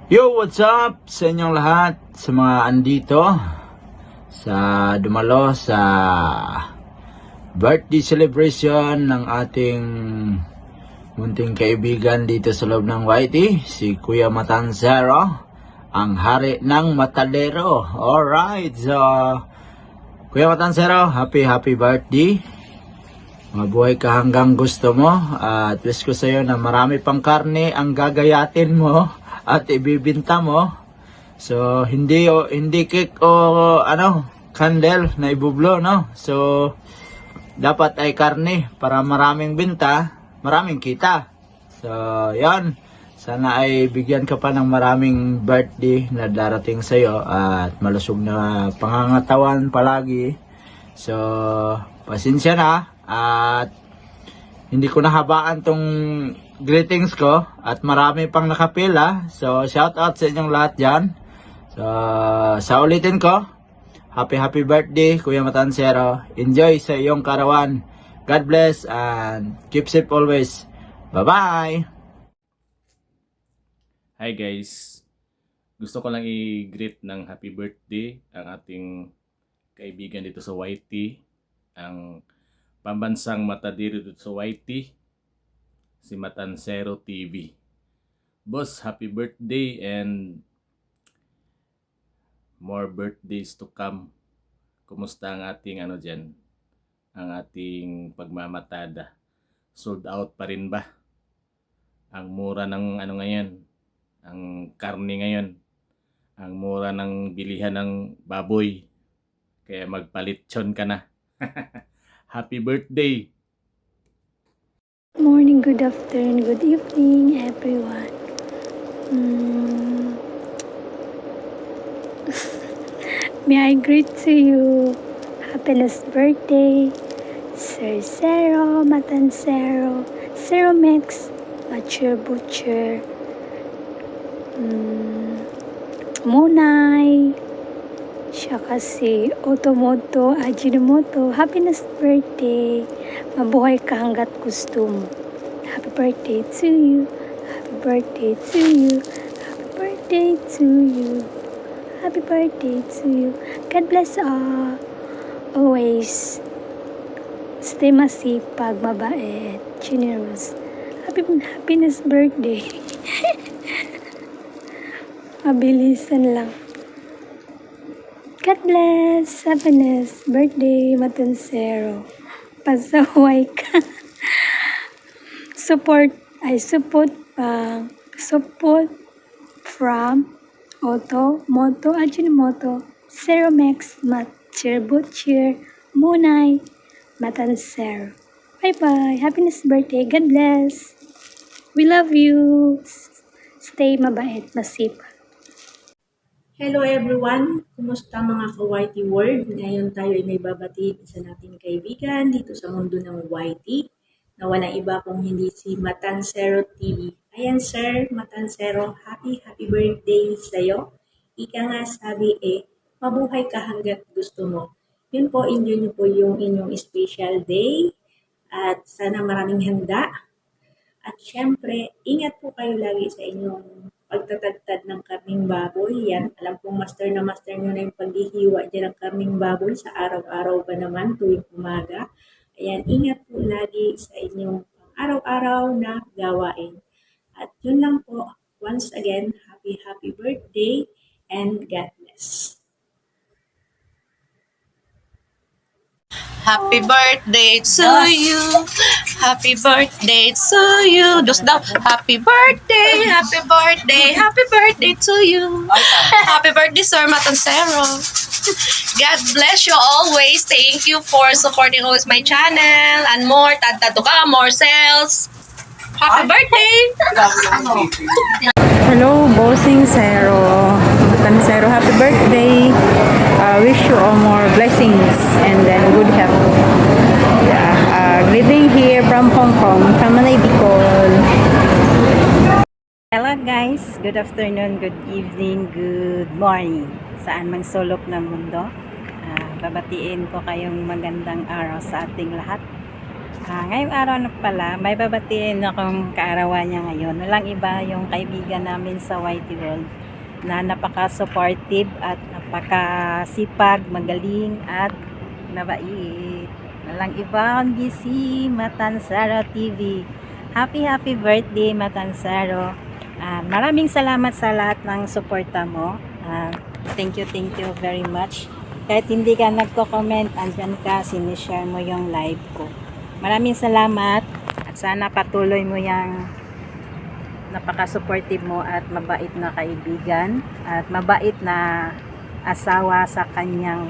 Yo, what's up sa inyong lahat, sa mga andito, sa dumalo sa birthday celebration ng ating munting kaibigan dito sa loob ng YT, si Kuya Matansero, ang hari ng Matadero. Alright, so Kuya Matansero, happy birthday. Mabuhay ka hanggang gusto mo, at wish ko sa iyo na marami pang karne ang gagayatin mo at ibibinta mo. So hindi cake o candle na ibublo, no? So dapat ay karne para maraming binta, maraming kita. So yan, sana ay bigyan ka pa ng maraming birthday na darating sa iyo at malusog na pangangatawan palagi. So pasensya na at hindi ko nahabaan tong greetings ko at marami pang nakapila. So shout out sa inyong lahat dyan. So sa ulitin ko, happy birthday Kuya Matansero. Enjoy sa iyong karawan. God bless and keep safe always. Bye bye. Hi guys, gusto ko lang i-greet ng happy birthday ang ating kaibigan dito sa YT, ang pambansang matadiri dito sa YT, si Matansero TV. Boss, happy birthday and more birthdays to come. Kumusta ang ating dyan? Ang ating pagmamatada? Sold out pa rin ba? Ang mura ng ngayon? Ang karne ngayon? Ang mura ng bilihan ng baboy? Kaya magpalitson ka na. Happy birthday! Good morning, good afternoon, good evening, everyone. May I greet to you happiness birthday, Sir Zero Matansero, Zero Mix, Mature Butcher, Munay, siya kasi Otomoto Ajinomoto. Happiness birthday. Mabuhay ka hanggat gusto mo. Happy birthday to you. Happy birthday to you. Happy birthday to you. Happy birthday to you. God bless all. Always stay masipag, mabait, generous. Happiness birthday. Mabilisan lang. God bless. Happiness birthday, Matansero. Pasaway ka. Support from Moto Ajinomoto, Zero Max, Mature Butcher, Munay, Matansero. Bye-bye. Happiness birthday. God bless. We love you. Stay mabait, masipag. Hello everyone! Kumusta mga ka-YT world? Ngayon tayo ay may babatiin sa nating kaibigan dito sa mundo ng YT na walang iba kung hindi si Matansero TV. Ayan sir, Matansero, happy birthday sa'yo. Ika nga sabi mabuhay ka hanggat gusto mo. Yun po, enjoy niyo po yung inyong special day at sana maraming handa. At syempre, ingat po kayo lagi sa inyong pagtatagtad ng karning baboy. Yan, alam kong master nyo na yung paghihiwa dyan ng karning baboy sa araw-araw ba naman tuwing umaga. Ayan, ingat po lagi sa inyong araw-araw na gawain. At yun lang po, once again, happy birthday and God bless. Happy birthday to you. Happy birthday to you. Just daw, happy birthday to you. Happy birthday, Sir Matansero. God bless you always. Thank you for supporting always my channel and more. Tadtado ka, more sales. Happy birthday! Hello, Bossing Zero. Matansero, happy birthday. Wish you all more blessings and then good health. Greeting here from Hong Kong, from Manay, Bicol. Hello guys, good afternoon, good evening, good morning. Saan mang sulok ng mundo. Babatiin ko kayong magandang araw sa ating lahat. Ngayong araw na pala, may babatiin akong kaarawan niya ngayon. Walang iba yung kaibigan namin sa Whitey World na napaka-supportive at napaka-sipag, magaling at mabait. Walang iba kundi si Matansero TV. Happy birthday Matansero. Maraming salamat sa lahat ng suporta mo. Thank you very much. Kahit hindi ka nagko-comment, andyan ka, sinishare mo yung live ko. Maraming salamat at sana patuloy mo yung napaka-supportive mo at mabait na kaibigan at mabait na asawa sa kanyang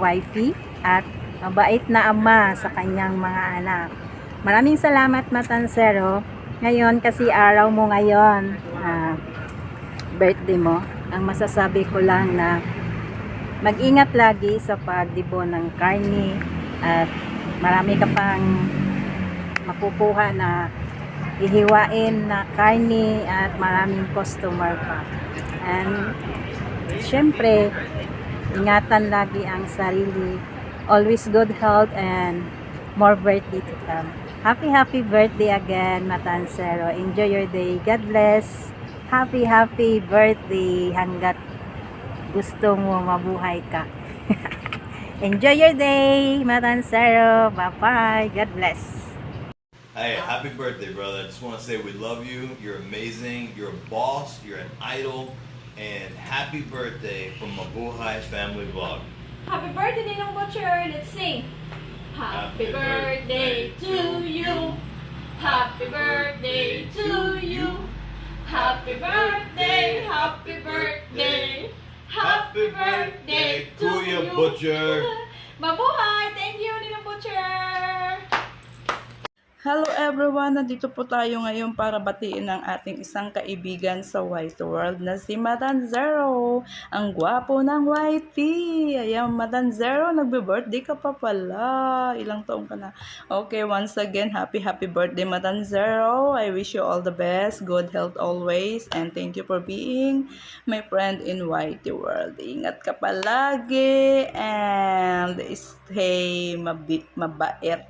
wifey at mabait na ama sa kanyang mga anak. Maraming salamat Matansero. Ngayon kasi araw mo ngayon, birthday mo. Ang masasabi ko lang na mag-ingat lagi sa pagdibo ng karne at marami ka pang makukuha na ihiwain na karne at maraming customer pa. And syempre, ingatan lagi ang sarili. Always good health and more birthday to come. Happy birthday again, Matansero. Enjoy your day. God bless. Happy birthday hanggat gusto mo mabuhay ka. Enjoy your day, Matansero. Bye-bye. God bless. Hey, happy birthday, brother. I just want to say we love you. You're amazing. You're a boss. You're an idol. And happy birthday from Mabuhay Family Vlog. Happy birthday, Ninong Butcher. Let's sing. Happy birthday to you. Happy birthday to you. Happy birthday, happy birthday. Happy birthday to you, Butcher. Mabuhay! Thank you, Ninong Butcher! Hello everyone! Nandito po tayo ngayon para batiin ang ating isang kaibigan sa Whitey World na si Matansero. Ang gwapo ng Whitey! Ayan, Matansero, nagbe-birthday ka pa pala. Ilang taong ka na? Okay, once again, happy birthday Matansero. I wish you all the best, good health always, and thank you for being my friend in Whitey World. Ingat ka palagi and stay mabait.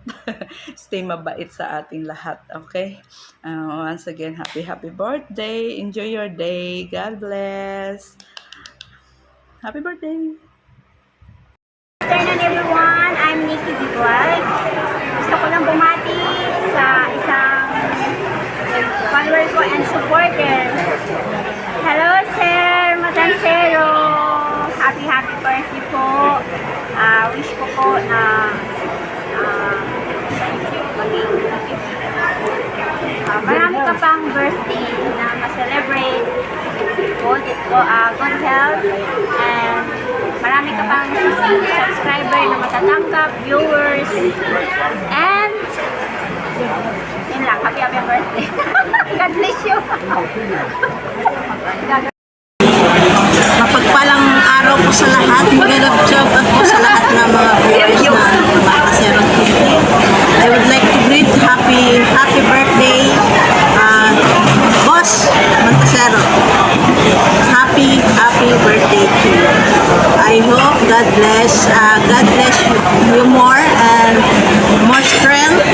Stay mabait sa ating lahat, okay? Once again, happy birthday. Enjoy your day. God bless. Happy birthday. Good afternoon everyone, I'm Nikki Bigual. Gusto ko lang bumati sa isang follower ko and supporter. Hello Sir Matansero! Happy birthday po. Wish ko po na marami ka pang birthday na ma-celebrate, good health, and marami ka pang subscriber na matatanggap, viewers, and yun lang, happy birthday. God bless you. Mapagpalang araw po sa lahat. Magandang job po sa lahat ng mga viewers ng Matansero TV. I would like to greet happy birthday, Boss Matansero. Happy birthday to you. I hope God bless you more and more strength,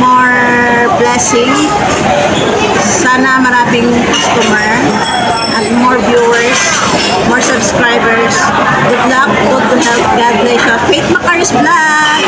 more blessing. Sana maraming customer and more viewers, more subscribers. Good luck, good health, God bless you. Faith Macarius Vlog!